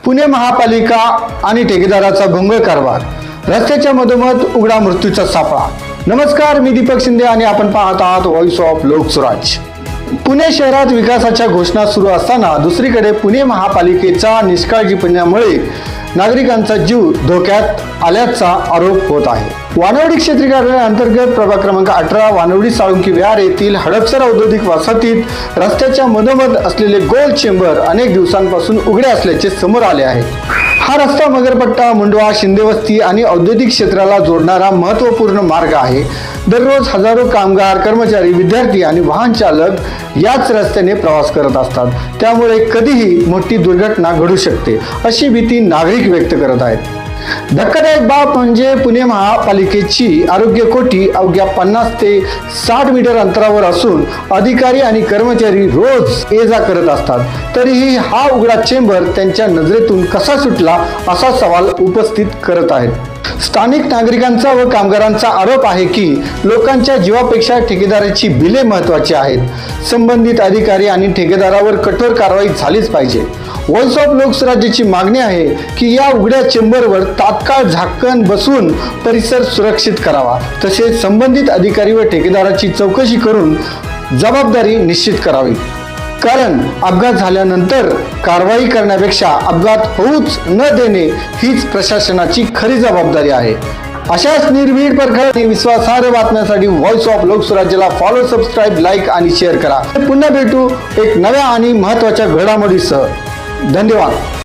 पुणे महापालिका आणि ठेकेदाराचा भोंगळ कारभार, रस्त्याच्या मधोमध उघडा मृत्यूचा सापळा। नमस्कार, मी दीपक शिंदे आणि आपण पाहत आहात व्हॉइस ऑफ लोकस्वराज। पुणे शहरात विकासाच्या घोषणा सुरू असताना दुसरीकडे पुणे महापालिकेचा निष्काळजीपणामुळे नागरिकांचा जीव धोक्यात आल्याचा आरोप होत आहे। वानवडी क्षेत्रीय कार्यालय अंतर्गत प्रभाग क्रमांक 18 वानवडी साळुंकी विहार येथील हडपसर औद्योगिक वसाहतीत रस्त्याच्या मधोमध असलेले गोल चेंबर अनेक दिवसांपासून उघडे असल्याचे समोर आले आहे। हा रस्ता मगरपट्टा, मुंडवा, शिंदेवस्ती आणि औद्योगिक क्षेत्राला जोडणारा महत्त्वपूर्ण मार्ग आहे। दररोज हजारो कामगार, कर्मचारी, विद्यार्थी आणि वाहन चालक याच रस्त्याने प्रवास करत असतात, त्यामुळे कधीही मोठी दुर्घटना घडू शकते अशी भीती नागरिक व्यक्त करत आहेत। धक्कादायक बाब म्हणजे पुणे महापालिकेची आरोग्य कोठी अवघ्या 50 ते 60 मीटर अंतरावर असून अधिकारी आणि कर्मचारी रोज ये जा करत असतात, तरीही हा उघडा चेंबर त्यांच्या नजरेतून कसा सुटला असा सवाल उपस्थित करत आहेत। स्थानिक नागरिकांचा व कामगारांचा आरोप आहे की लोकांच्या जीवापेक्षा ठेकेदाराची बिले महत्त्वाची आहेत। संबंधित अधिकारी आणि ठेकेदारावर कठोर कारवाई झालीच पाहिजे। व्हॉइस ऑफ लोकस्वराज्याची मागणी आहे की या उघड्या चेंबरवर तात्काळ झाकण बसवून परिसर सुरक्षित करावा, तसेच संबंधित अधिकारी व ठेकेदाराची चौकशी करून जबाबदारी निश्चित करावी। कारण अपघात झाल्यानंतर कारवाई करण्यापेक्षा अपघात होऊच न देणे हीच प्रशासनाची खरी जबाबदारी आहे। अशाच निर्भीड, परखड आणि विश्वासार्ह बातम्यांसाठी व्हॉइस ऑफ लोकस्वराज्याला फॉलो, सबस्क्राईब, लाईक आणि शेअर करा। पुन्हा भेटू एक नव्या आणि महत्त्वाच्या घडामोडीसह। धन्यवाद।